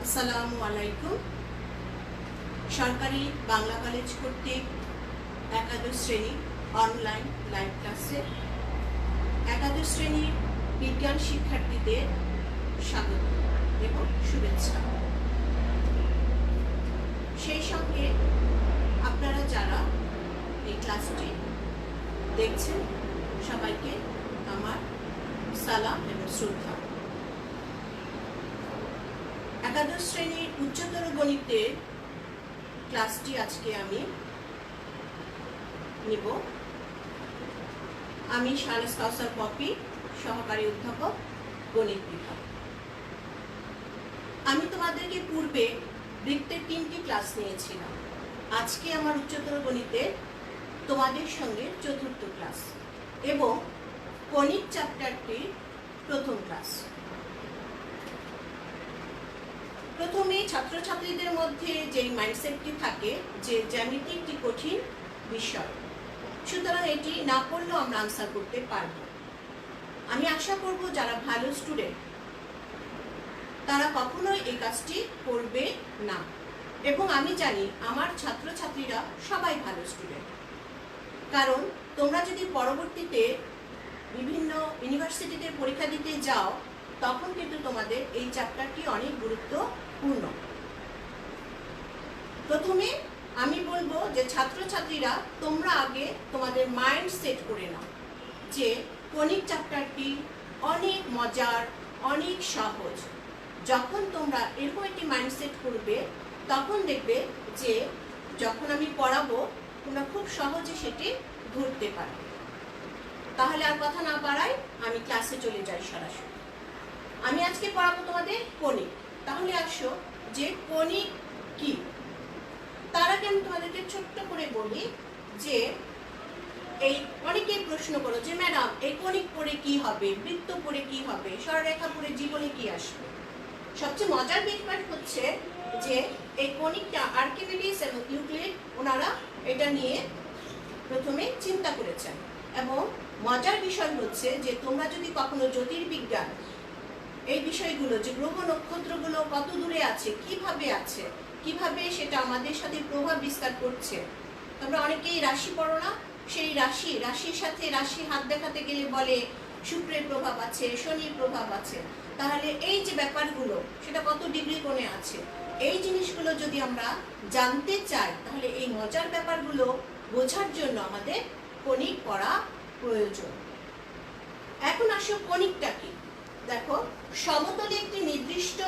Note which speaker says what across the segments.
Speaker 1: আসসালামু আলাইকুম। সরকারি বাংলা কলেজ কর্তৃক একাদশ শ্রেণী অনলাইন লাইভ ক্লাসে একাদশ শ্রেণীর বিজ্ঞান শিক্ষার্থীদের স্বাগত এবং শুভেচ্ছা। সেই সঙ্গে আপনারা যারা এই ক্লাসটি দেখছেন সবাইকে আমার সালাম এবং শ্রদ্ধা। একাদশ শ্রেণীর উচ্চতর গণিতের ক্লাসটি আজকে আমি নিব। আমি শাহনাজ কাউসার পপি, সহকারী অধ্যাপক, গণিত বিভাগ। আমি তোমাদেরকে পূর্বে বৃত্তের 3টি ক্লাস নিয়েছিলাম। আজকে আমার উচ্চতর গণিতের তোমাদের সঙ্গে 4র্থ ক্লাস এবং কণিক চ্যাপ্টারটির প্রথম ক্লাস। প্রথমে ছাত্রছাত্রীদের মধ্যে যেই মাইন্ডসেটটি থাকে যে জ্যামিতি একটি কঠিন বিষয়, সুতরাং এটি না পড়লেও আমরা আনসার করতে পারব। আমি আশা করব যারা ভালো স্টুডেন্ট তারা কখনোই এই কাজটি করবে না, এবং আমি জানি আমার ছাত্রছাত্রীরা সবাই ভালো স্টুডেন্ট। কারণ তোমরা যদি পরবর্তীতে বিভিন্ন ইউনিভার্সিটিতে পরীক্ষা দিতে যাও তখন কিন্তু তোমাদের এই চ্যাপ্টারটি অনেক গুরুত্বপূর্ণ। প্রথমে আমি বলবো যে ছাত্রছাত্রীরা তোমরা আগে তোমাদের মাইন্ড সেট করে নাও যে কণিক চ্যাপ্টারটি অনেক মজার, অনেক সহজ। যখন তোমরা এরকম একটি মাইন্ড সেট করবে তখন দেখবে যে যখন আমি পড়াবো তোমরা খুব সহজে সেটি ধরতে পারবে। তাহলে আর কথা না বাড়াই আমি ক্লাসে চলে যাই সরাসরি। আমি আজকে পড়াবো তোমাদের কণিক। তাহলে আসো যে কণিক কি, তার আগে আমি তোমাদেরকে ছোট্ট করে বলি যে এই অনেকেই প্রশ্ন করো যে ম্যাডাম এই কণিক পড়ে কি হবে, বৃত্ত পড়ে কি হবে, সরলরেখা পড়ে জীবনে কি আসবে। সবচেয়ে মজার ব্যাপার হচ্ছে যে এই কণিকটা আর্কিমিডিস এবং ইউক্লিড ওনারা এটা নিয়ে প্রথমে চিন্তা করেছেন, এবং মজার বিষয় হচ্ছে যে তোমরা যদি কখনো জ্যোতির্বিজ্ঞান এই বিষয়গুলো যে গ্রহ নক্ষত্রগুলো কত দূরে আছে, কিভাবে সেটা আমাদের সাথে প্রভাব বিস্তার করছে, তোমরা অনেকেই রাশি পড়ো না, সেই রাশির সাথে রাশি হাত দেখাতে গেলে বলে শুক্রের প্রভাব আছে, শনির প্রভাব আছে। তাহলে এই যে ব্যাপারগুলো সেটা কত ডিগ্রি কোণে আছে, এই জিনিসগুলো যদি আমরা জানতে চাই তাহলে এই মজার ব্যাপারগুলো বোঝার জন্য আমাদের কণিক পড়া প্রয়োজন। এখন আসো কণিকটা কি। দেখো, সমতলে একটি নির্দিষ্ট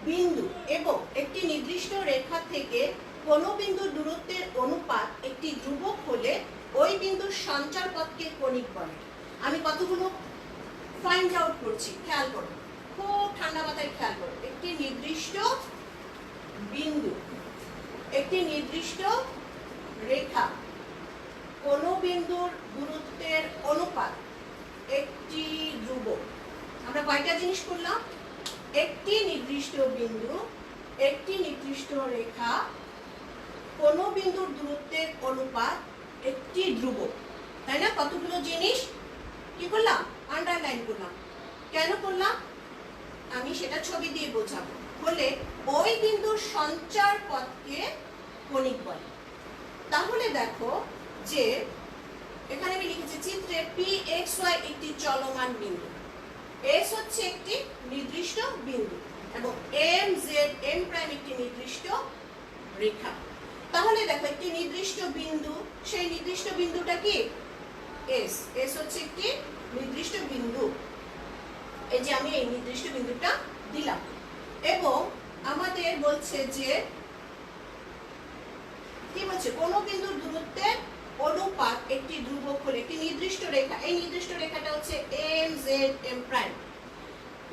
Speaker 1: বিন্দু এবং একটি নির্দিষ্ট রেখা থেকে কোনো বিন্দুর দূরত্বের অনুপাত একটি ধ্রুবক হলে ওই বিন্দুর সঞ্চার পথকে কণিক বলে। আমি কতগুলো ফাইন্ড আউট করছি, খেয়াল করো, খুব ঠান্ডা মাথায় খেয়াল করো। একটি নির্দিষ্ট বিন্দু, একটি নির্দিষ্ট রেখা, কোনো বিন্দুর দূরত্বের অনুপাত একটি ধ্রুবক। আমরা কয়টা জিনিস করলাম? একটি নির্দিষ্ট বিন্দু, একটি নির্দিষ্ট রেখা, কোনো বিন্দুর দূরত্বের অনুপাত একটি ধ্রুবক, তাই না? কতগুলো জিনিস কি করলাম? আন্ডারলাইন করলাম। কেন করলাম আমি সেটা ছবি দিয়ে বোঝাবো। হলে ওই বিন্দুর সঞ্চার পথকে কণিক বলে। তাহলে দেখো যে এখানে আমি লিখেছি চিত্রে pxy একটি চলমান বিন্দু, s হচ্ছে একটি নির্দিষ্ট বিন্দু এবং mz m' একটি নির্দিষ্ট রেখা। তাহলে দেখো একটি নির্দিষ্ট বিন্দু, সেই নির্দিষ্ট বিন্দুটা কি? s হচ্ছে একটি নির্দিষ্ট বিন্দু। এই যে আমি এই নির্দিষ্ট বিন্দুটা দিলাম, এবং আমাদের বলছে যে কি বলছে, কোনো বিন্দুর দূরত্বের অনুপাত একটি ধ্রুবক হলে একটি নির্দিষ্ট রেখা, এই নির্দিষ্ট রেখাটা হচ্ছে mz m'। p,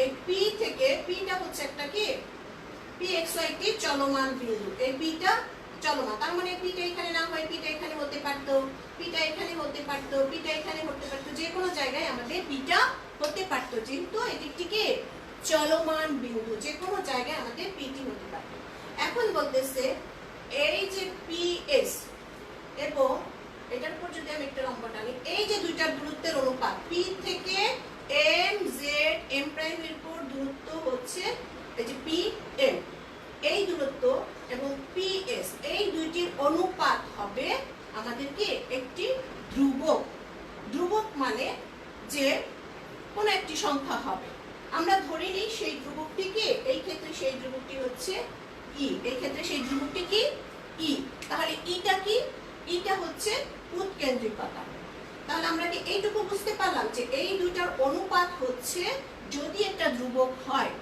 Speaker 1: এই p থেকে pটা হচ্ছে একটা কি, pxy একটি চলমান বিন্দু, এই pটা চলমান, তার মানে pটা এখানে না হয় pটা এখানে হতে পারতো, pটা এখানে হতে পারতো, pটা এখানে হতে পারতো, যে কোনো জায়গায় আমাদের pটা হতে পারতো, যেহেতু এটি একটি কি চলমান বিন্দু, যে কোনো জায়গায় আমাদের pটি হতে পারতো। এখন বলতেছে এই যে ps এবং এটার উপর যদি আমি একটা লম্ব টানি, এই যে দুইটার দূরত্বের অনুপাত p থেকে m z m' মানে যে কোনো একটি সংখ্যা হবে। আমরা ধরে নিই সেই ধ্রুবকটি কি, এই ক্ষেত্রে সেই ধ্রুবকটি হচ্ছে ই, এই ক্ষেত্রে সেই ধ্রুবকটি কি ই। তাহলে ইটা কি, ইটা হচ্ছে উৎকেন্দ্রিকতা। তাহলে আমরা কি এইটুকু বুঝতে পারলাম যে এই দুইটার অনুপাত হচ্ছে যদি একটা ধ্রুবক হয়,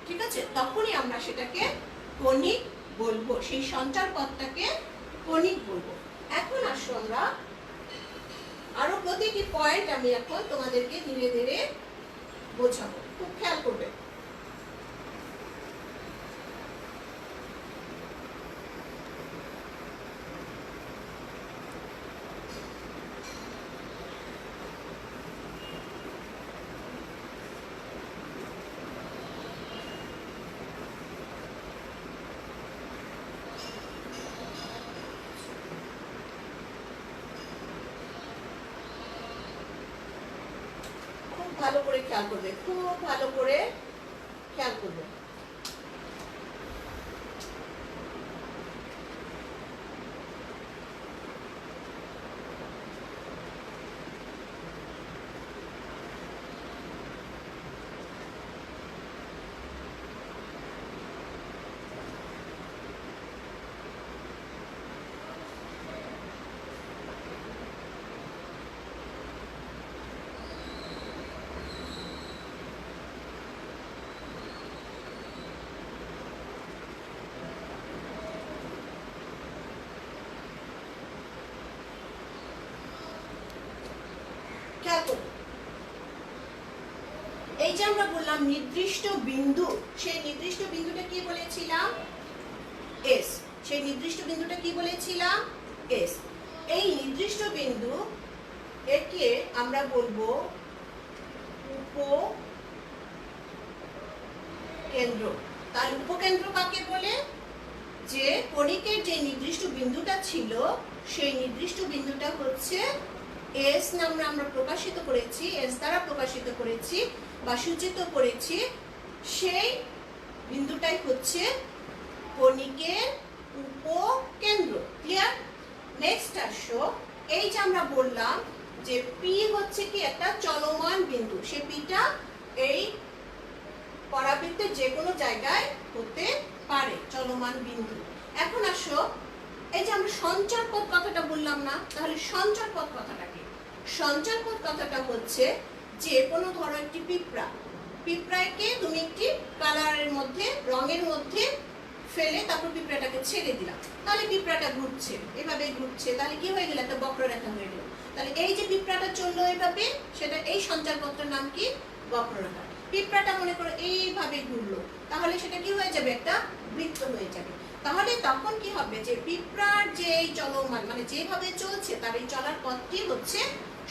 Speaker 1: ঠিক আছে, তখনই আমরা সেটাকে কণিক বলবো, সেই সঞ্চার পদটাকে কণিক বলবো। এখন আসো আমরা আরো প্রতিটি পয়েন্ট আমি এখন তোমাদেরকে ধীরে ধীরে বোঝাবো, খুব খেয়াল করবে। ভালো করে খেয়াল করবে, খুব ভালো করে খেয়াল করবে। এই যে আমরা বললাম নির্দিষ্ট বিন্দু, সেই নির্দিষ্ট বিন্দুটা কি বলেছিলাম, এস। সেই নির্দিষ্ট বিন্দুটা কি বলেছিলাম, এস। এই নির্দিষ্ট বিন্দু একে আমরা বলবো উপকেন্দ্র। তার উপকেন্দ্র কাকে বলে, যে কণিকের যে নির্দিষ্ট বিন্দুটা ছিল সেই নির্দিষ্ট বিন্দুটা হচ্ছে এস নামে আমরা প্রকাশিত করেছি, এস দ্বারা প্রকাশিত করেছি বা সূচিত করেছি, সেই বিন্দুটাই হচ্ছে কণিকের উপকেন্দ্র। ক্লিয়ার? নেক্সট আসো, এই যে আমরা বললাম যে পি হচ্ছে কি একটা চলমান বিন্দু, সে পিটা এই পরাবৃত্তের যে কোনো জায়গায় হতে পারে, চলমান বিন্দু। এখন আসো, এই যে আমরা সঞ্চার পথ কথাটা বললাম না, তাহলে সঞ্চার পথ কথাটা কি? সঞ্চার পথ কথাটা হচ্ছে যে কোনো ধরো একটি পিঁপড়া, পিঁপড়াকে তুমি একটি কালারের মধ্যে, রঙের মধ্যে ফেলে তারপর পিঁপড়াটাকে ছেড়ে দিলাম, তাহলে পিঁপড়াটা ঘুরছে, এভাবে ঘুরছে, তাহলে কি হয়ে গেল, একটা বক্ররেখা হয়ে গেল। তাহলে এই যে পিঁপড়াটা চললো এভাবে, সেটা এই সঞ্চার পথটার নাম কি, বক্ররেখা। পিঁপড়াটা মনে করো এইভাবে ঘুরলো, তাহলে সেটা কি হয়ে যাবে, একটা বৃত্ত হয়ে যাবে। তাহলে তখন কি হবে, যে পিঁপড়ার যে চলমান মানে যেভাবে চলছে তার এই চলার পথটি হচ্ছে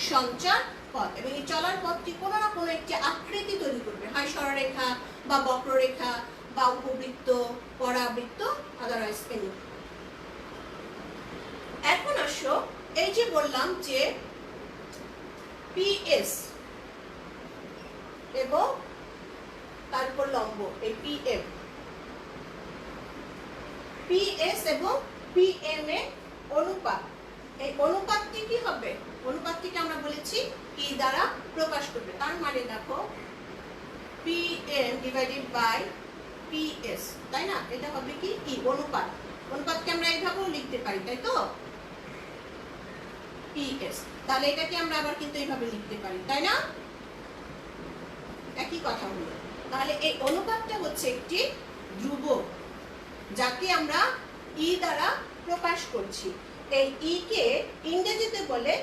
Speaker 1: সঞ্চার পথ, এবং এই চলার পথটি কোনো না কোনো একটি আকৃতি তৈরি করবে, হয় সরলরেখা বা বক্ররেখা বা উপবৃত্ত, পরাবৃত্ত, আদারওয়াইজ এনি। এখন আসো, এই যে বললাম যে পিএস এবং তারপর লম্ব এই পিএম, পিএস এবং পিএম এর অনুপাত, এই অনুপাতটি কি হবে, অনুপাতটিকে আমরা বলেছি ই দ্বারা প্রকাশ করবে। তার মানে দেখো পিএম ডিভাইডেড বাই পিএস, তাই না, এটা হবে কি ই, অনুপাত। অনুপাতকে আমরা এইভাবেও লিখতে পারি, তাই তো, পিএস। তাহলে এটাকে আমরা আবার কিন্তু এইভাবে লিখতে পারি, তাই না, একই কথা হলো। তাহলে এই অনুপাতটা হচ্ছে একটি ধ্রুবক, যাকে আমরা ই দ্বারা প্রকাশ করছি। এই ই কে ইংরেজিতে বলে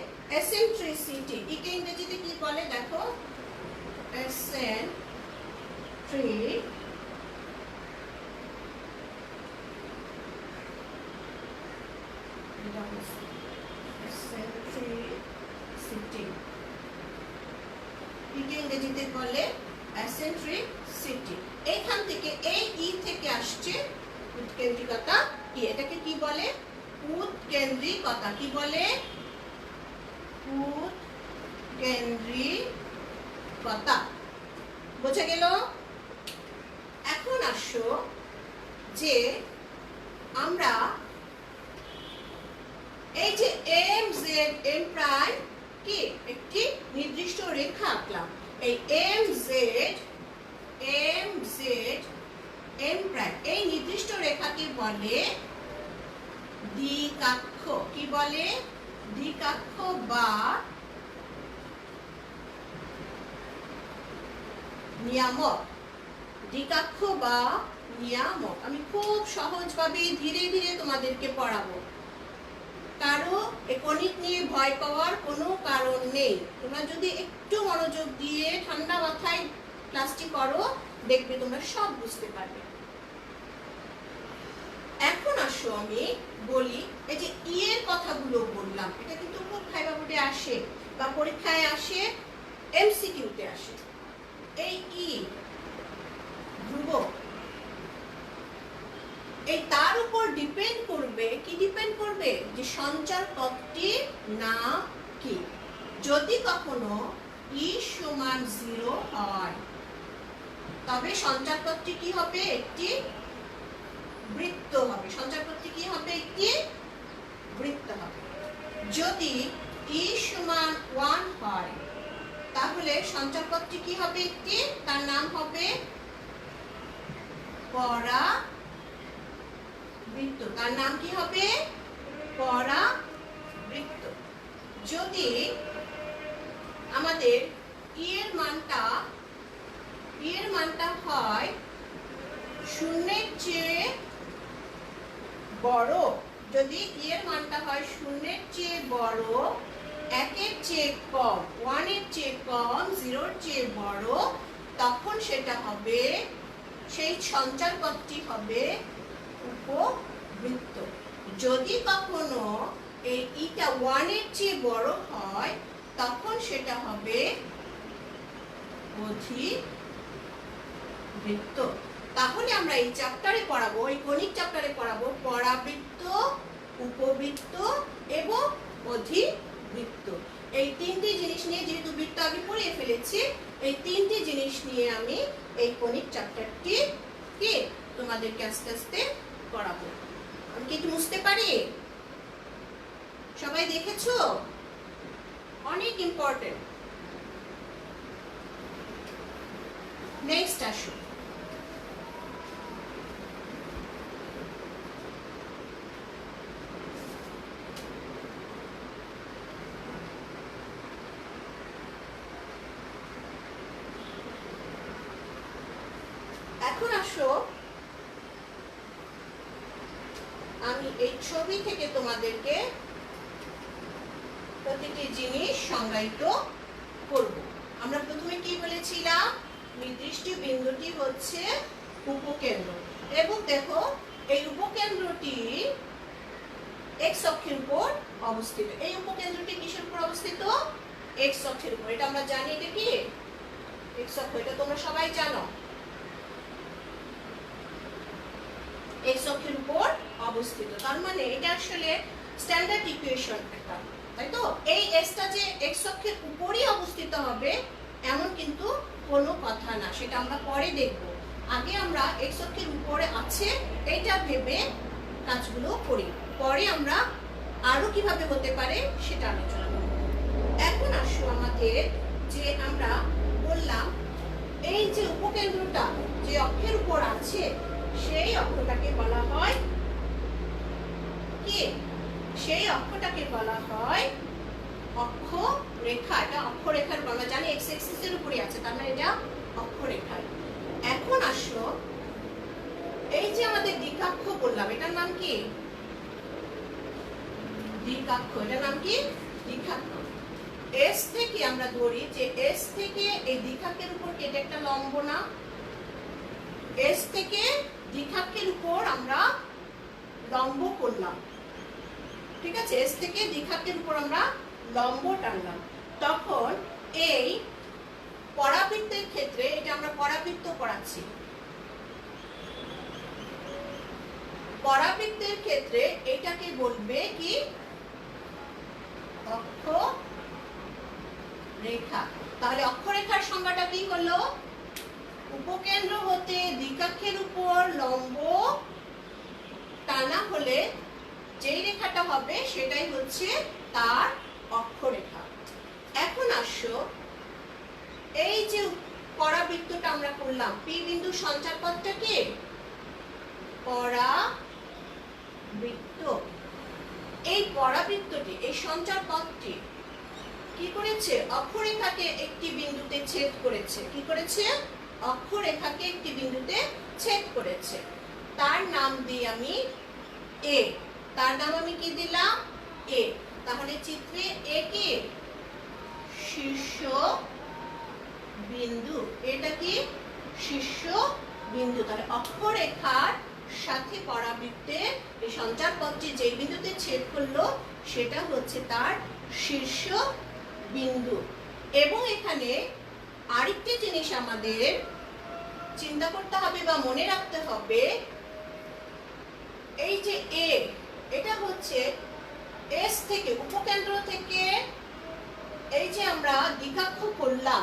Speaker 1: এসেন্ট্রিসিটি। ই কে ইংরেজিতে কি বলে দেখো, এসেন্ট্রিসিটি, ই কে ইংরেজিতে বলে এসেন্ট্রিসিটি। এইখান থেকে এই ই থেকে আসছে উৎকেন্দ্রিকতা কি, এটাকে কি বলে, উৎকেন্দ্রিকতা। কি বলে, উৎকেন্দ্রিকতা। বোঝা গেল? এখন আসো, যে আমরা এই যে এম জেড এম প্রাইম কি একটি নিয়ামক, দ্বিকাক্ষ বা নিয়ামক। আমি খুব সহজভাবে ধীরে ধীরে তোমাদেরকে পড়াবো, কারো কণিক নিয়ে ভয় পাওয়ার কোনো কারণ নেই। তোমরা যদি একটু মনোযোগ দিয়ে ঠান্ডা মাথায় ক্লাসটি করো, দেখবে তোমরা সব বুঝতে পারবে। এখন আসো আমি বলি, এই যে ই এর কথাগুলো বললাম, এটা কিন্তু খুব ভাইবা বোর্ডে আসে বা পরীক্ষায় আসে, এমসিকিউতে আসে। এই ই ধ্রুবক, এই তার উপর ডিপেন্ড করবে, কি ডিপেন্ড করবে, যে সঞ্চার পদটির নাম কি। যদি কখনো ই সমান 0 হয়, তবে সঞ্চার পদটি কি হবে, একটি বৃত্ত হবে। সঞ্চার পদটি কি হবে, একটি বৃত্ত হবে। যদি ই সমান 1 হয়, তাহলে সঞ্চার পদটি কি হবে, একটি, তার নাম হবে পরাবৃত্ত। তার নাম কি হবে, পরাবৃত্ত। যদি আমাদের ই এর মানটা হয় 0-এর চেয়ে বড়, যদি ই এর মানটা হয় 0-এর চেয়ে বড়, 1-এর চেয়ে কম, 1-এর চেয়ে কম, 0-এর চেয়ে বড়, তখন সেটা হবে, সেই সঞ্চার পদটি হবে উপবৃত্ত। যদি কখনো এই ইটা 1-এর চেয়ে বড় হয়, তখন সেটা হবে অধিবৃত্ত। তাহলে আমরা এই চ্যাপ্টারে পড়াবো, এই গণিত চ্যাপ্টারে পড়াবো পরাবৃত্ত, উপবৃত্ত এবং অধিবৃত্ত। এই তিনটি জিনিস নিয়ে, যেহেতু বৃত্ত আমি পড়িয়ে ফেলেছি, এই তিনটি জিনিস নিয়ে আমি এই গণিত চ্যাপ্টারটি কি তোমাদেরকে আস্তে আস্তে পড়াবো। আমি কি একটু বুঝতে পারি? সবাই দেখেছো? অনেক ইম্পর্টেন্ট। নেক্সট আসো, এখন আসো আমি এই ছবি থেকে তোমাদেরকে প্রতিটি জিনিস সংজ্ঞায়িত করব। আমরা প্রথমে কি বলেছিলাম, নির্দিষ্ট বিন্দুটি হচ্ছে উপকেন্দ্র, এবং দেখো এই উপকেন্দ্রটি এক্স অক্ষের উপর অবস্থিত। এই উপকেন্দ্রটি কিসের উপর অবস্থিত, এক্স অক্ষের উপর। এটা আমরা জানি, এটা কি এক্স অক্ষ, এটা তোমরা সবাই জানো, এক্স অক্ষের উপর অবস্থিত। তার মানে এটা আসলে স্ট্যান্ডার্ড ইকুয়েশন একটা, তাই তো? এই এসটা যে এক্স অক্ষের উপরই অবস্থিত হবে এমন কিন্তু কোনো কথা না, সেটা আমরা পরে দেখব। আগে আমরা এক্স অক্ষের উপরে আছে এটা ভেবে কাজগুলো করি, পরে আমরা আরো কিভাবে হতে পারে সেটা আলোচনা করব। এখন আসো আমাদের, যে আমরা বললাম এই যে উপকেন্দ্রটা যে অক্ষের উপর আছে, সেই অক্ষটাকে বলা হয় কি, সেই অক্ষটাকে বলা হয় অক্ষরেখা। এটা অক্ষরেখার, আমরা জানি এক্স অ্যাক্সিস এর উপরে আছে, তার মানে এটা অক্ষরেখা। এখন আসো এই যে আমাদের দ্বিকাক্ষ বললাম, এটার নাম কি, দ্বিকাক্ষ। এটার নাম কি, দ্বিকাক্ষ। এস থেকে আমরা ধরি যে এস থেকে এই দ্বিকাক্ষের উপর কেটে একটা লম্ব, না এস থেকে দ্বিকাক্ষের উপর আমরা লম্ব করলাম, ঠিক আছে? এস থেকে দ্বিকাক্ষের উপর আমরা লম্ব টানলাম, তখন এই পরাবৃত্তের ক্ষেত্রে, এটা আমরা পরাবৃত্ত পড়াচ্ছি, পরাবৃত্তের ক্ষেত্রে এটাকে বলবে কি, অক্ষরেখা। তাহলে অক্ষরেখার সংজ্ঞাটা কি হলো, উপকেন্দ্র হতে দ্বিকাক্ষের উপর লম্ব টানা হলে যেই রেখাটা হবে সেটাই হচ্ছে তার অক্ষরেখা। এখন আসো এই যে পরাবৃত্তটা আমরা করলাম, পি বিন্দু সঞ্চার পথটা কি, পরাবৃত্ত। এই পরাবৃত্তটি, এই সঞ্চার পথটি কি করেছে, অক্ষরেখাকে একটি বিন্দুতে ছেদ করেছে। কি করেছে, অক্ষরেখাকে একটি বিন্দুতে ছেদ করেছে, তার নাম দিই আমি এ। তার নাম আমি কি দিলাম? এ। তাহলে চিত্রে এ কি? শীর্ষ বিন্দু। এটা কি? শীর্ষ বিন্দু। তাহলে অক্ষরেখার সাথে পরাবৃত্তের এই সঞ্চারপথটি যে বিন্দুতে ছেদ করলো সেটা হচ্ছে তার শীর্ষ বিন্দু। এবং এখানে আরেকটি জিনিস আমাদের চিন্তা করতে হবে বা মনে রাখতে হবে, এই যে এ, এটা হচ্ছে এস থেকে, উপকেন্দ্র থেকে এই যে আমরা দ্বিঘাক্ষ করলাম,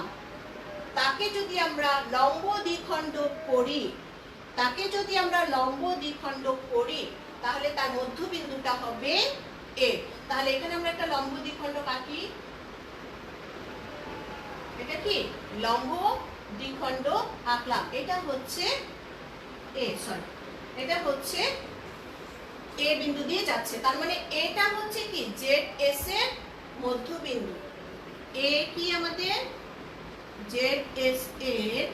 Speaker 1: তাকে যদি আমরা লম্ব দ্বিখণ্ডক করি, তাহলে তার মধ্যবিন্দুটা হবে এ। তাহলে এখানে আমরা একটা লম্ব দ্বিখণ্ডক আঁকি। এটা কি? লম্ব দ্বিখণ্ডক আঁকলাম। এটা হচ্ছে এ, সরি, এটা হচ্ছে এ বিন্দু দিয়ে যাচ্ছে। তার মানে এটা হচ্ছে কি? জেড এস এর মধ্যবিন্দু। এ কি আমাদের? জেড এস এর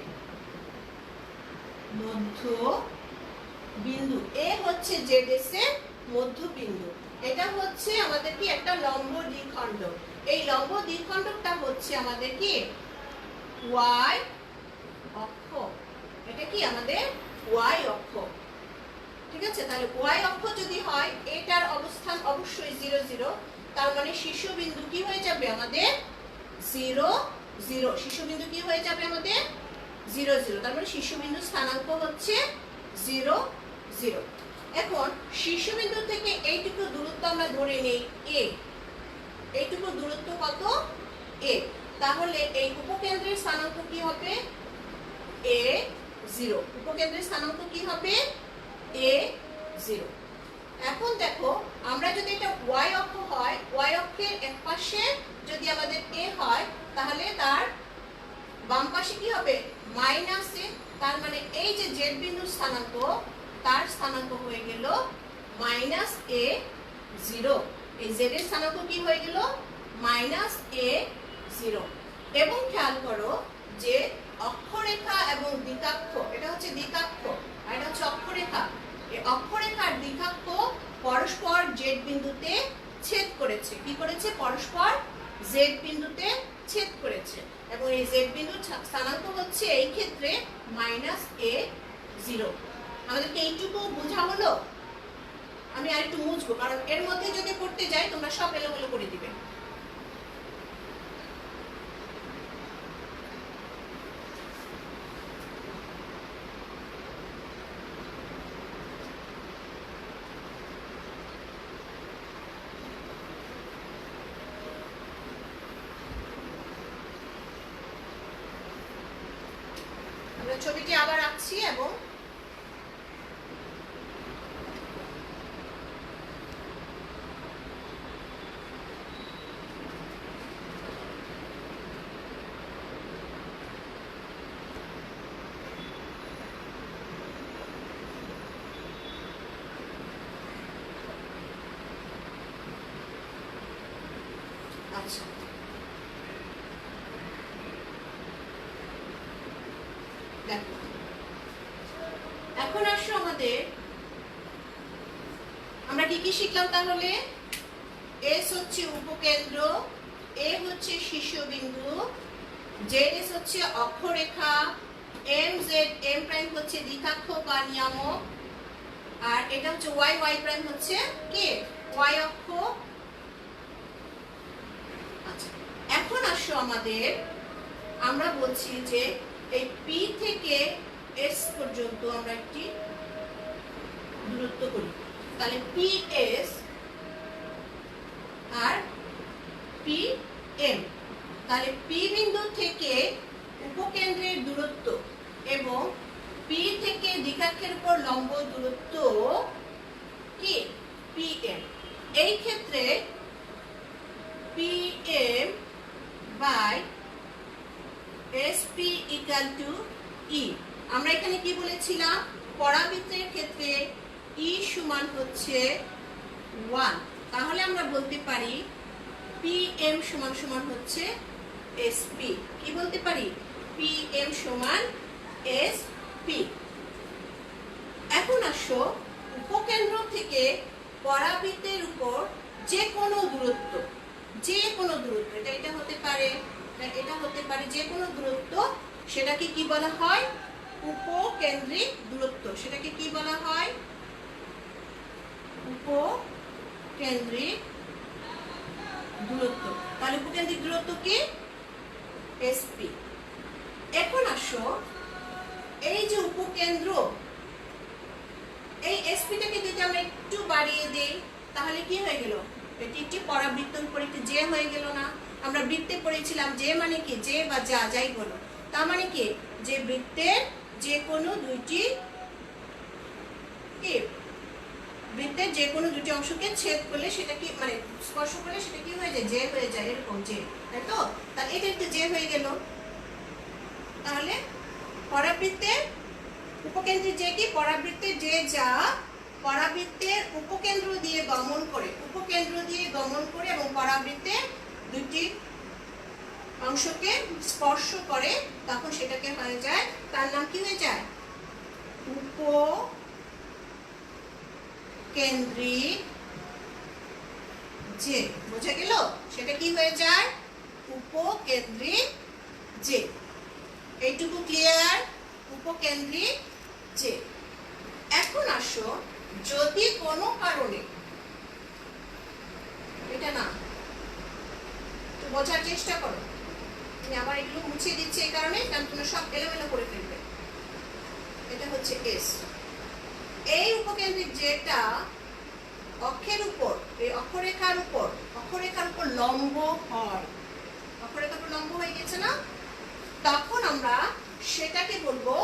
Speaker 1: মধ্যবিন্দু। এ হচ্ছে জেড এস এর মধ্যবিন্দু। এটা হচ্ছে আমাদের কি? একটা লম্ব দ্বিখণ্ডক। এই লম্ব দ্বিখণ্ডকটা হচ্ছে আমাদের কি? ওয়াই অক্ষ। এটা কি? আমাদের ওয়াই অক্ষ। ঠিক আছে? তাহলে ওয়াই অক্ষ যদি হয়, এটার অবস্থান অবশ্যই 0 0। তার মানে শীর্ষবিন্দু কি হয়ে যাবে আমাদের? 0 0। শীর্ষবিন্দু কি হয়ে যাবে আমাদের? 0 0। তার মানে শীর্ষবিন্দুর স্থানাঙ্ক হচ্ছে 0 0। এখন শীর্ষবিন্দু থেকে এইটুকু দূরত্ব আমরা ধরে নেই এ। এইটুকু দূরত্ব কত? এ। তাহলে এই উপকেন্দ্রের স্থানাঙ্ক কি হবে? এ 0। উপকেন্দ্রের স্থানাঙ্ক কি হবে? এ 0। এখন দেখো, আমরা যদি এটা ওয়াই অক্ষ হয়, ওয়াই অক্ষের এক পাশে যদি আমাদের এ হয়, তাহলে তার বাম পাশে কি হবে? মাইনাস এ। তার মানে এই যে জেড বিন্দুর স্থানাঙ্ক, তার স্থানাঙ্ক হয়ে গেল মাইনাস এ 0। এই জেড এর স্থানাঙ্ক কি হয়ে গেল? মাইনাস এ 0। এবং খেয়াল করো যে অক্ষরেখা এবং দ্বিঘাক্ষ, এটা হচ্ছে দ্বিঘাক্ষ আর এটা হচ্ছে অক্ষরেখা। এই অক্ষরেখার দ্বিঘাক্ষ পরস্পর জেড বিন্দুতে ছেদ করেছে। কি করেছে? পরস্পর জেড বিন্দুতে ছেদ করেছে। এবং এই জেড বিন্দুর স্থানাঙ্ক হচ্ছে এই ক্ষেত্রে মাইনাস এ 0। আমাদেরকে এইটুকু বোঝা হলো। আমি আরেকটু মুছবো, কারণ এর মধ্যে যদি পড়তে যাই তোমরা সব এলোমেলো করে দিবে। আমরা ছবিটি আবার আঁকছি এবং আচ্ছা, দেখো এখন আসো আমাদের, আমরা কি কি শিখলাম তাহলে? এস হচ্ছে উপকেন্দ্র, এ হচ্ছে শীর্ষবিন্দু, জেড এস হচ্ছে অক্ষরেখা, এম জেড এম প্রাইম হচ্ছে দ্বিঘাক্ষ বা নিয়ামক, আর এটা হচ্ছে ওয়াই ওয়াই প্রাইম হচ্ছে কি? ওয়াই অক্ষ। আচ্ছা, এখন আসো আমাদের, আমরা বলছি যে এই পি থেকে এস পর্যন্ত আমরা একটি দূরত্ব করি। তাহলে পি এস আর পি এম। তাহলে পি বিন্দু থেকে উপকেন্দ্রের দূরত্ব এবং পি থেকে দ্বিঘাক্ষের উপর লম্ব দূরত্ব কি? P M. এই ক্ষেত্রে P M by SP equal to E. আমরা এখানে কি বলেছিলাম? পরাবৃত্তের ক্ষেত্রে ই সমান হচ্ছে 1। তাহলে আমরা বলতে পারি পি এম সমান সমান হচ্ছে এসপি। কি বলতে পারি? পি এম সমান এস পি। এখন আসো উপকেন্দ্র থেকে পরাবৃত্তের উপর যে কোনো দূরত্ব, এটা হতে পারে, এটা হতে পারে, যে কোনো দূরত্ব, সেটাকে কি বলা হয়? উপকেন্দ্রিক দূরত্ব। সেটাকে কি বলা হয়? উপকেন্দ্রিক দূরত্ব। তাহলে উপকেন্দ্রিক দূরত্ব কি? এসপি। এখন আসো এই যে উপকেন্দ্র, এই এসপিটাকে যদি আমরা একটু বাড়িয়ে দেই তাহলে কি হয়ে গেল? এটি একটি পরাবৃত্তের উপর একটি জে হয়ে গেল না? আমরা বৃত্তে পড়েছিলাম জে মানে কি? যে বা যা, যাই বলো, তার মানে কি? যে বৃত্তের যে কোনো দুইটি বৃত্তের যে কোনো দুটি অংশকে ছেদ করলে সেটা কি, মানে স্পর্শ করলে সেটা কি হয়ে যায়? জে হয়ে যায়, এরকম জে, তাই তো? তাহলে এটা একটু জে হয়ে গেল। তাহলে পরাবৃত্তের উপকেন্দ্রের যে কি? পরাবৃত্তের যে যা পরাবৃত্তের উপকেন্দ্র দিয়ে গমন করে, এবং পরাবৃত্তের দুটি অংশকে স্পর্শ করে, তখন সেটাকে হয়ে যায়, তার নাম কি হয়ে যায়? উপকেন্দ্রিক জে। বোঝা গেল? সেটা কি হয়ে যায়? উপকেন্দ্রিক জে। এইটুকু ক্লিয়ার? উপকেন্দ্রিক জে। এখন আসো, যদি কোনো কারণে, এটা না, তো বোঝার চেষ্টা করো, আমি আবার এগুলো মুছিয়ে দিচ্ছি এই কারণে, কারণ তোমরা সব এলোমেলো করে ফেলবে। এটা হচ্ছে এস। এই উপকেন্দ্রিক যেটা অক্ষের উপর, এই অক্ষরেখার উপর লম্ব হয়, অক্ষরেখার উপর লম্ব হয়ে গেছে না? তখন আমরা সেটাকে বলবো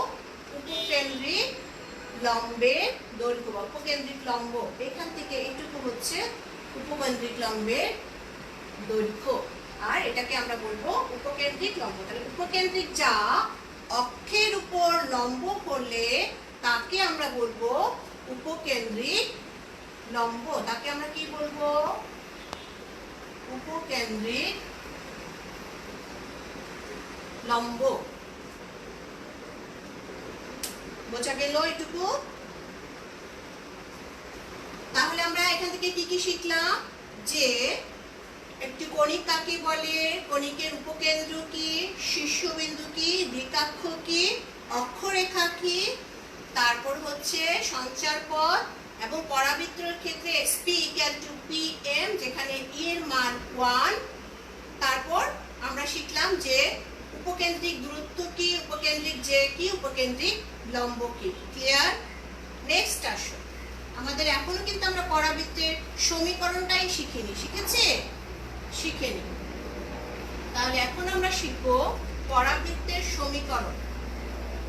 Speaker 1: উপকেন্দ্রিক লম্বের দৈর্ঘ্য বা উপকেন্দ্রিক লম্ব। এখান থেকে এইটুকু হচ্ছে উপকেন্দ্রিক লম্বের দৈর্ঘ্য, আর এটাকে আমরা বলবো উপকেন্দ্রিক লম্ব। তাহলে উপকেন্দ্রিক যা অক্ষের উপর লম্ব হলে তাকে আমরা বলবো উপকেন্দ্রিক লম্ব। তাকে আমরা কি বলবো? উপকেন্দ্রিক লম্ব। বোঝা গেল এটুকু? তাহলে আমরা এখান থেকে কি কি শিখলাম? যে একটি কণিক কাকে বলে, কণিকের উপকেন্দ্র কি, শীর্ষবিন্দু কি, দ্বিকাক্ষ কি, অক্ষরেখা কি, তারপর হচ্ছে সঞ্চার পথ, এবং পরাবৃত্তের ক্ষেত্রে SP = PM, যেখানে E এর মান 1। তারপর আমরা শিখলাম যে উপকেন্দ্রিক দূরত্ব কি, উপকেন্দ্রিক জে কি, উপকেন্দ্রিক লম্ব কি। ক্লিয়ার? নেক্সট আসো, আমাদের এখনো কিন্তু আমরা পরাবৃত্তের সমীকরণটাই শিখিনি। শিখেনি। তাহলে এখন আমরা শিখবো পরাবৃত্তের সমীকরণ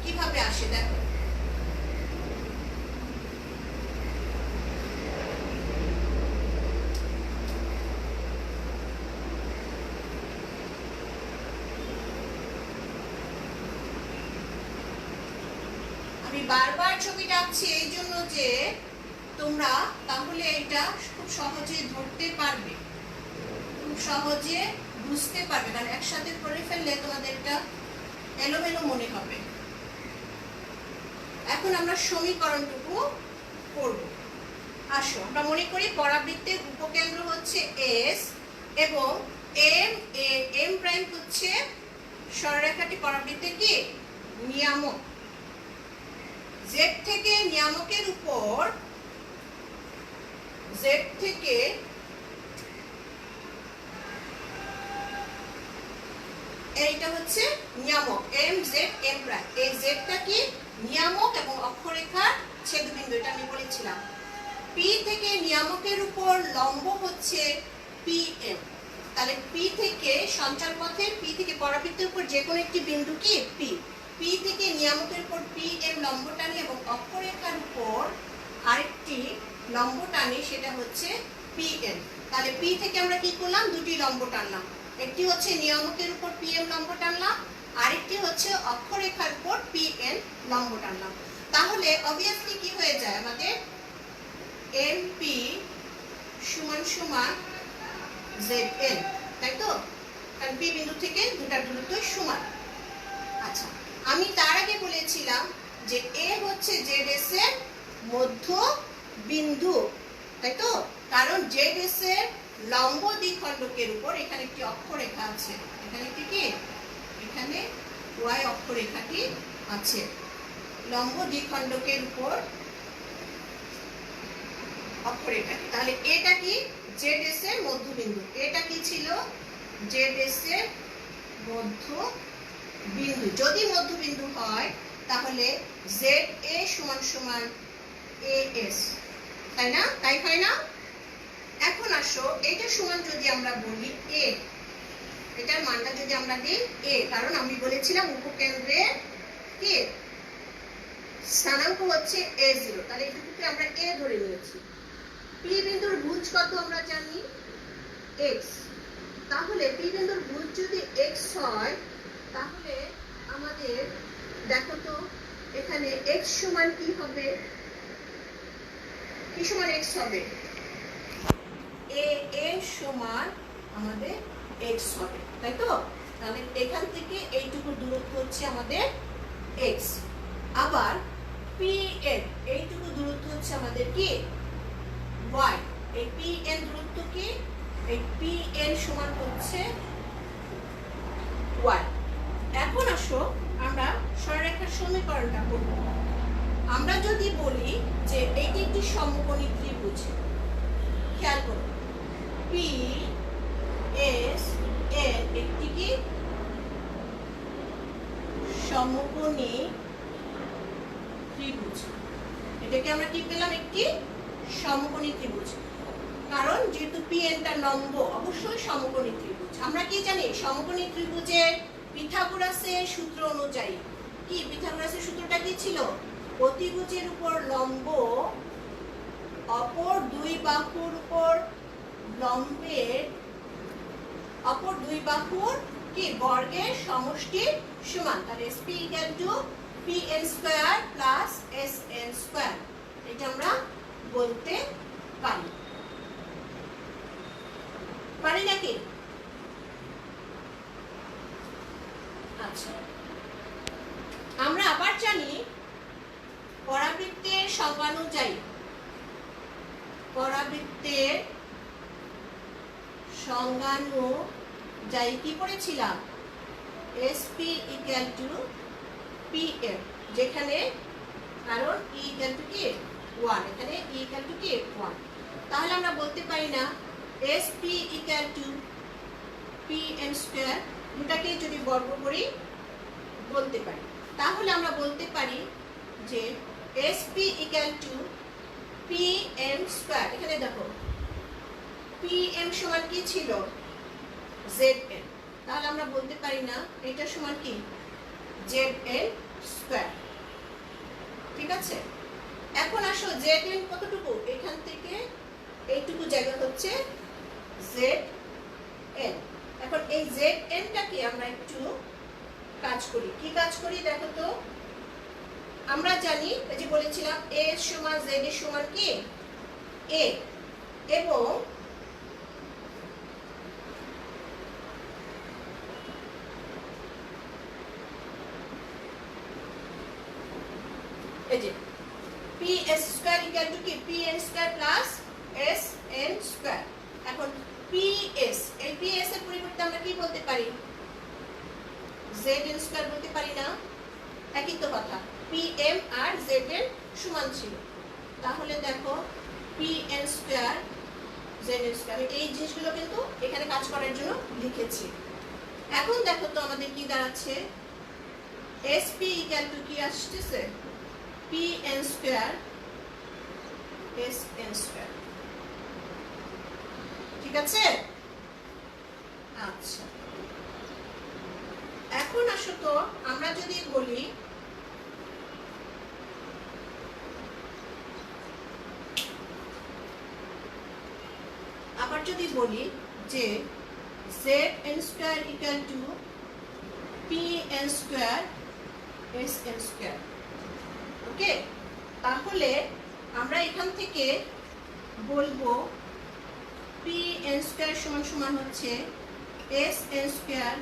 Speaker 1: কিভাবে আসে। দেখো, আমি বারবার ছবিটা আঁকছি এই জন্য যে তোমরা তাহলে এটা খুব সহজে ধরতে পারবে, খুব সহজে বুঝতে পারবে, কারণ একসাথে করে ফেললে তোমাদের এটা এলোমেলো মনে হবে। এখন আমরা সমীকরণটুকু করব। আসো আমরা মনে করি পরাবৃত্তের উপকেন্দ্র হচ্ছে এস, এবং এম প্রাইম হচ্ছে সরলরেখাটি পরাবৃত্তের কি? নিয়ামক। জেড থেকে নিয়ামকের উপর, জেড থেকে এইটা হচ্ছে নিয়ামক, এম জেড এম প্রাইম। এই জেডটা কি? নিয়ামক এবং অক্ষরেখার ছেদবিন্দু, এটা আমি বলেছিলাম। পি থেকে নিয়ামকের উপর লম্ব হচ্ছে PM। তাহলে পি থেকে সঞ্চার পথে, পি থেকে পরাবৃত্তের উপর যে কোনো একটি বিন্দু কি? পি থেকে নিয়ামকের উপর PM লম্ব টানি, এবং অক্ষরেখার উপর আরেকটি লম্ব টানি, সেটা হচ্ছে PM। তাহলে পি থেকে আমরা কি করলাম? দুটি লম্ব টানলাম। একটি হচ্ছে নিয়ামকের উপর PM লম্ব টানলাম, আরেকটি হচ্ছে অক্ষরেখার উপর PN লম্ব টানলাম। তাহলে অবভিয়াসলি কি হয়ে যায় আমাদের? MP = ZN, তাই তো? কারণ পি বিন্দু থেকে দুটার দূরত্ব সমান। আচ্ছা, আমি তার আগে বলেছি বলেছিলাম যে এ হচ্ছে জেড এস এর মধ্য বিন্দু, তাই তো? কারণ জেড এস এর লম্ব দ্বিখণ্ডকের উপর এখানে একটি অক্ষরেখা আছে, এখানে একটি কি, এখানে ওয়াই অক্ষরেখাটি আছে, লম্ব দ্বিখণ্ডকের উপর অক্ষরেখাটি। তাহলে এটা কি, জেড এস এর মধ্যবিন্দু। এটা কি ছিল, জেড এস এর মধ্যবিন্দু। যদি মধ্যবিন্দু হয় তাহলে জেড এ সমান সমান এ এস, তাই না? তাই হয় না? এখন আসো এটা সমান যদি আমরা বলি এ, এটার মানটা যদি আমরা দিই এ, কারণ আমি বলেছিলাম উপকেন্দ্রের কি স্থানাঙ্ক হচ্ছে a0, তাহলে এটুকুকে আমরা a ধরে নিয়েছি। পি বিন্দুর ভুজ কত আমরা জানি, x। তাহলে পি বিন্দুর ভুজ যদি x হয় তাহলে আমাদের দেখো তো এখানে x সমান কি হবে, কি সমান x হবে, a এর সমান আমাদের x হবে, তাই তো? তাহলে এখান থেকে এইটুকু দূরত্ব হচ্ছে আমাদের x। আবার পি এন এইটুকু দূরত্ব হচ্ছে আমাদের কি y। এই পি এন দূরত্ব কি, এই পি এন সমান হচ্ছে y। এখন আসো আমরা সরলরেখার সমীকরণটা করব। আমরা যদি বলি যে এটি একটি সমকোণী ত্রিভুজ, খেয়াল করো পি এস এর একটি কি সমকোণী ত্রিভুজ। এটাকে আমরা কি পেলাম, একটি সমকোণী ত্রিভুজ। কারণ যেহেতু পি এনটা লম্ব, অবশ্যই সমকোণী ত্রিভুজ। আমরা কি জানি, সমকোণী ত্রিভুজের পিথাগোরাসের সূত্র অনুযায়ী কি, পিথাগোরাসের সূত্রটা কি ছিল, অতিভুজের উপর লম্ব অপর দুই বাহুর উপর লম্বের অপর দুই বাহুর কি বর্গের সমষ্টির সমান। তাহলে SP = PN² + SN², এটা আমরা বলতে পারি নাকি? আচ্ছা, আমরা আবার জানি পরাবৃত্তের সংজ্ঞানুযায়ী, পরাবৃত্তের সংজ্ঞানুযায়ী কি পড়েছিলাম, SP = PM, যেখানে কারণ E = কি 1, এখানে E = কি 1। তাহলে আমরা বলতে পারি না SP = PN², দুটাকে যদি বর্গ করি বলতে পারি, তাহলে আমরা বলতে পারি যে SP = PM²। এখানে দেখো PM সমান কি ছিল, ZN। তাহলে আমরা বলতে পারি না এটা সমান কি ZN², ঠিক আছে? এখন আসো ZN কতটুকু, এখান থেকে এইটুকু জায়গা হচ্ছে ZN। এখন এই ZN-টাকে আমরা একটু কাজ করি, কি কাজ করি দেখো তো। আমরা জানি, এই যে বলেছিলাম A সমান Z এর সমান কি A, এবং এই যে PS² = কি PN² + SN²। এখন PS, এই PS এর পরিবর্তে আমরা কি বলতে পারি, ZN² বলতে পারি না? একই তো কথা, PM আর ZN সমান ছিল। তাহলে দেখো PN² ZN², আমি এই জিনিসগুলো কিন্তু এখানে কাজ করার জন্য লিখেছি। এখন দেখো তো আমাদের কি দাঁড়াচ্ছে, SP = কি আসছে, PN² SN², ঠিক আছে? আচ্ছা, এখন আসো তো আমরা যদি বলি আবার যদি বলি যে ZN² = PN² SN², ওকে? তাহলে আমরা এখান থেকে বলবো PN² সমান হচ্ছে SN²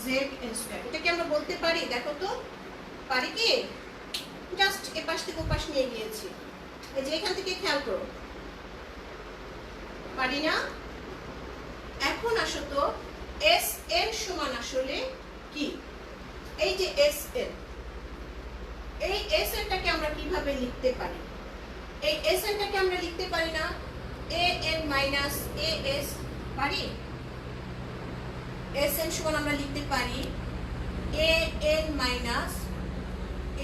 Speaker 1: ZN²। এটাকে আমরা বলতে পারি, দেখো তো পারি কি? জাস্ট এপাশ থেকে ওপাশ নিয়ে গিয়েছি, এই যে এখান থেকে খেয়াল করো, পারি না? এখন আসো তো এস এন সমান আসলে কি? এই যে এস এন, এই এস এনটাকে আমরা কিভাবে লিখতে পারি? এই এস এনটাকে আমরা লিখতে পারি না এ এন মাইনাস এ এস? পারি? এস এন সমান আমরা লিখতে পারি এ এন মাইনাস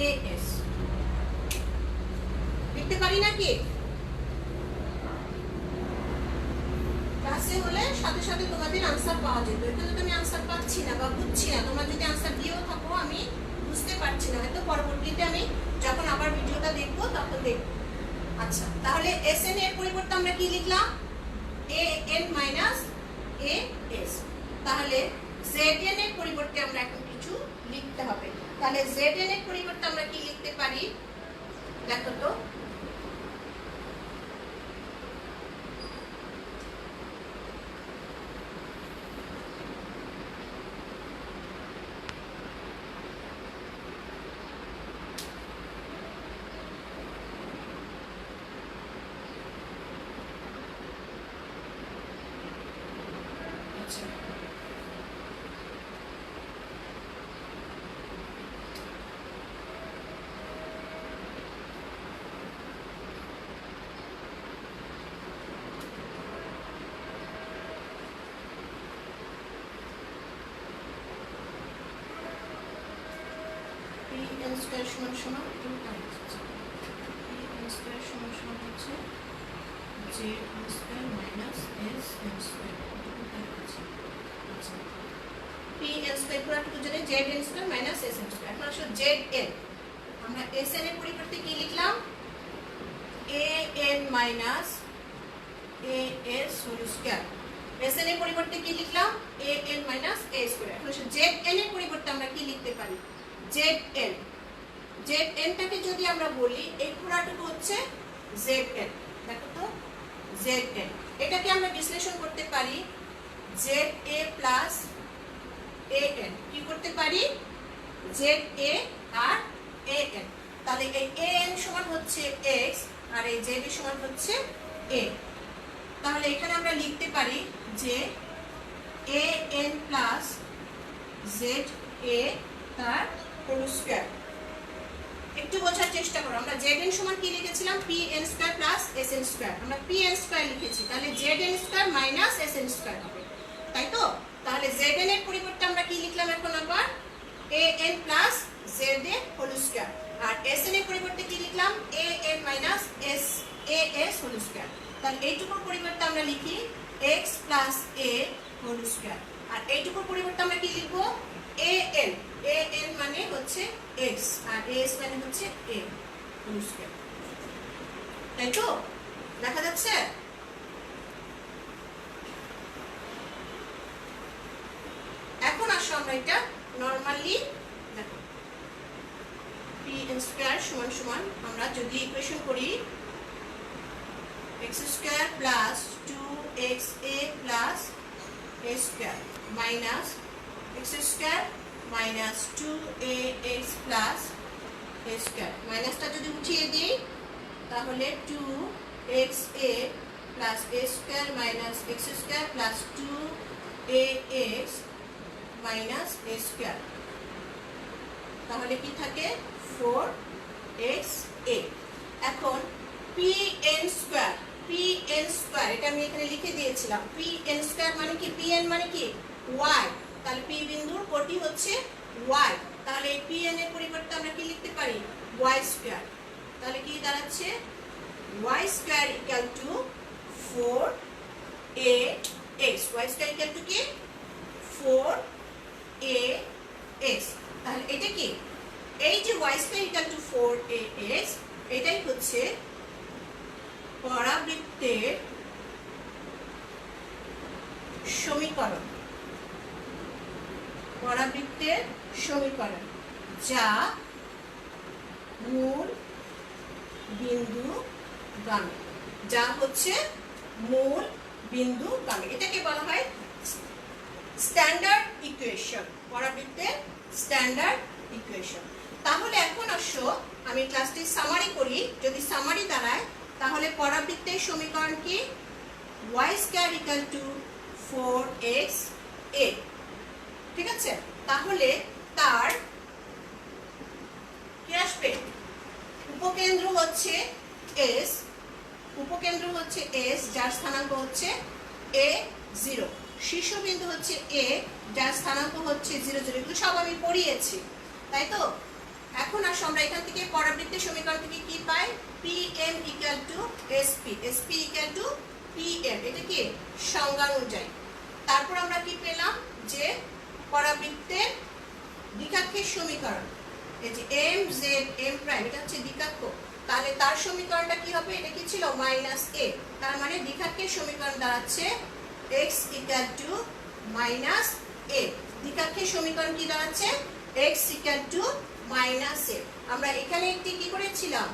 Speaker 1: এ এস, লিখতে পারি নাকি? ক্লাসে হলে সাথে সাথে তোমাদের আনসার পাওয়া যেত, এখানে তো আমি আনসার পাচ্ছি না বা বুঝছি না। তোমরা যদি আনসার দিয়েও থাকো আমি বুঝতে পারছি না, হয়তো পরবর্তীতে আমি যখন আবার ভিডিওটা দেখবো তখন দেখবো। আচ্ছা, তাহলে এস এন এর পরিবর্তে আমরা কি লিখলাম? A N minus A S. তাহলে জেড এন এর পরিবর্তে আমরা এখন কিছু লিখতে হবে। তাহলে জেড এন এর পরিবর্তে আমরা কি লিখতে পারি দেখো তো? n স্কয়ার সমান সমান n স্কয়ার সমান সমান হচ্ছে Z n square minus S n square. আচ্ছা, p n স্কয়ার পুরোটুকু জেনে Z n square minus S n square. এখন আসলে জেড n, আমরা এস n এর পরিবর্তে কি লিখলাম? A N minus A S whole square. S n এর পরিবর্তে কি লিখলাম? A N minus A square. এখন আসলে জেড n এর পরিবর্তে আমরা কি লিখতে পারি? Z N. জেড এনটাকে যদি আমরা বলি এই পুরাটুকু হচ্ছে জেড এন। দেখো তো জেড এন, এটাকে আমরা বিশ্লেষণ করতে পারি Z A plus A N. কি করতে পারি? জেড এ আর এ এন। তাহলে এই এ এন সমান হচ্ছে এক্স আর এই জেড এ সমান হচ্ছে এ। তাহলে এখানে আমরা লিখতে পারি যে এ এন প্লাস জেড এ তার হোল স্কয়ার। একটু বোঝার চেষ্টা করো, আমরা জেড এন সমান কি লিখেছিলাম? P N square plus S N square. আমরা পি এন স্কয়ার লিখেছি, তাহলে Z N square minus S N square হবে, তাই তো? তাহলে জেড এন এর পরিবর্তে আমরা কি লিখলাম এখন আবার? A N plus Z A whole square. আর এস এন এর পরিবর্তে কি লিখলাম? A N minus S A S whole square. তাহলে এইটুকুর পরিবর্তে আমরা লিখি X plus A whole square. আর এইটুকুর পরিবর্তে আমরা কি লিখবো? A N. এ এন মানে হচ্ছে এক্স আর এস মানে হচ্ছে এ হোল স্কয়ার, তাই তো? দেখা যাচ্ছে? এখন আসো আমরা এটা নরমালি দেখো, পি এন স্কয়ার সমান সমান আমরা যদি ইকুয়েশন করি x square plus 2xa plus a square minus x square minus 2ax plus a square. মাইনাসটা যদি উঠিয়ে দিই তাহলে 2xa plus a square minus x square plus 2ax minus a square. তাহলে কি থাকে? 4xa। এখন pn স্কয়ার, pn স্কয়ার এটা আমি এখানে লিখে দিয়েছিলাম। pn স্কয়ার মানে কি? pn মানে কি? y। তাহলে p বিন্দুর কোটি হচ্ছে y। তাহলে এই pn এর পরিবর্তে আমরা কি লিখতে পারি? y square. তাহলে কি দাঁড়াচ্ছে? y square equal to 4ax। y square equal to কি? 4ax। তাহলে এটা কি? এই যে y square equal to 4ax, এটাই হচ্ছে পরাবৃত্তের সমীকরণ। পরাবৃত্তের সমীকরণ যা মূল বিন্দুগামী, যা হচ্ছে মূল বিন্দুগামী। এটাকে বলা হয় স্ট্যান্ডার্ড ইকুয়েশন, পরাবৃত্তের স্ট্যান্ডার্ড ইকুয়েশন। তাহলে আসো আমি ক্লাসটি সামারি করি। যদি সামারি দাঁড়ায় তাহলে পরাবৃত্তের সমীকরণ কি? y square equal to 4xa। ঠিক আছে, তাহলে তার কি আসবে? উপকেন্দ্র হচ্ছে s, উপকেন্দ্র হচ্ছে s যার স্থানাঙ্ক হচ্ছে a0, শীর্ষবিন্দু হচ্ছে a যার স্থানাঙ্ক হচ্ছে 0 0। এগুলো সব আমি পড়িয়েছি, তাই তো? এখন আসো আমরা এখান থেকে পরাবৃত্তের সমীকরণ থেকে কি পাই? pm equal to sp, sp equal to pm, এটা কি সংজ্ঞা অনুযায়ী। তারপর আমরা কি পেলাম? যে পরাবৃত্তের দ্বিঘাক্ষের সমীকরণ, এই যে m z m প্রাইম, এটা হচ্ছে দ্বিঘাক্ষ, তাহলে তার সমীকরণটা কি হবে? এটা কি ছিল? Minus a। তার মানে দ্বিঘাক্ষের সমীকরণ দাঁড়াচ্ছে x equal to minus a। দ্বিঘাক্ষের সমীকরণ কি দাঁড়াচ্ছে? x equal to minus a। আমরা এখানে একটি কি করেছিলাম?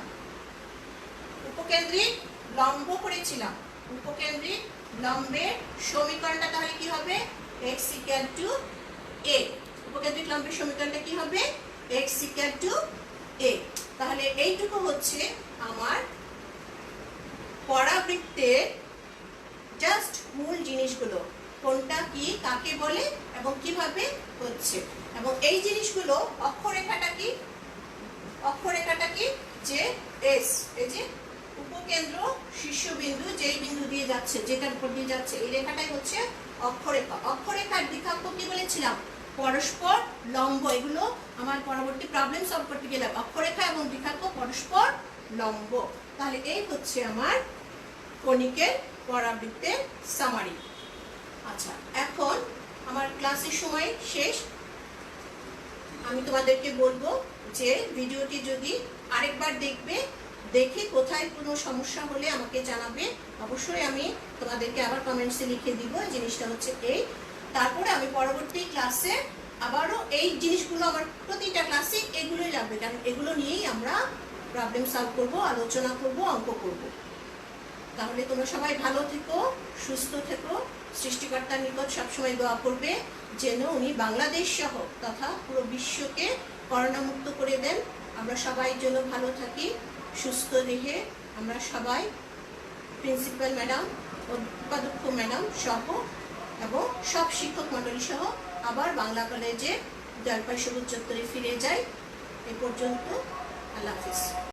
Speaker 1: উপকেন্দ্রিক লম্ব করেছিলাম। উপকেন্দ্রিক লম্বের সমীকরণটা তাহলে কি হবে? x equal to a। উপকেন্দ্রিক লম্বের সমীকরণটা কি হবে? x equal to a। তাহলে এইটুকু হচ্ছে আমার পরাবৃত্তের জাস্ট মূল জিনিসগুলো, কোনটা কি কাকে বলে এবং কিভাবে হচ্ছে। এবং এই জিনিসগুলো অক্ষরেখাটা কি? অক্ষরেখাটা কি? যে s, এই যে উপকেন্দ্র শীর্ষবিন্দু যেই বিন্দু দিয়ে যাচ্ছে, যেটার উপর দিয়ে যাচ্ছে, এই রেখাটাই হচ্ছে অক্ষরেখা। অক্ষরেখার দ্বিঘাক্ষ কি বলেছিলাম? পরস্পর লম্ব। এগুলো আমার পরবর্তী প্রবলেম সলভ করতে গেলে অক্ষরেখা এবং দ্বিঘাক্ষ পরস্পর লম্ব। তাহলে এই হচ্ছে আমার কণিকের পরাবৃত্তের সামারি। আচ্ছা, এখন আমার ক্লাসের সময় শেষ। আমি তোমাদেরকে বলবো যে ভিডিওটি যদি আরেকবার দেখবে, দেখে কোথায় কোনো সমস্যা হলে আমাকে জানাবে। অবশ্যই আমি তোমাদেরকে আবার কমেন্টসে লিখে দিব জিনিসটা হচ্ছে এই। তারপরে আমি পরবর্তী ক্লাসে আবারও এই জিনিসগুলো, আমার প্রতিটা ক্লাসে এগুলোই লাগবে, কারণ এগুলো নিয়েই আমরা প্রবলেম সলভ করব, আলোচনা করব, অঙ্ক করব। তাহলে তোমরা সবাই ভালো থেকো, সুস্থ থেকো। সৃষ্টিকর্তার নিকট সবসময় দোয়া করবে যেন উনি বাংলাদেশ সহ তথা পুরো বিশ্বকে করোনামুক্ত করে দেন। আমরা সবাই যেন ভালো থাকি, সুস্থ রেখে আমরা সবাই প্রিন্সিপাল ম্যাডাম, অধ্যাপক ম্যাডাম সহ এবং সব শিক্ষক মণ্ডলী সহ আবার বাংলা কলেজে জলপাই সবুজ চত্বরে ফিরে যাই। এ পর্যন্ত আল্লাহ হাফিজ।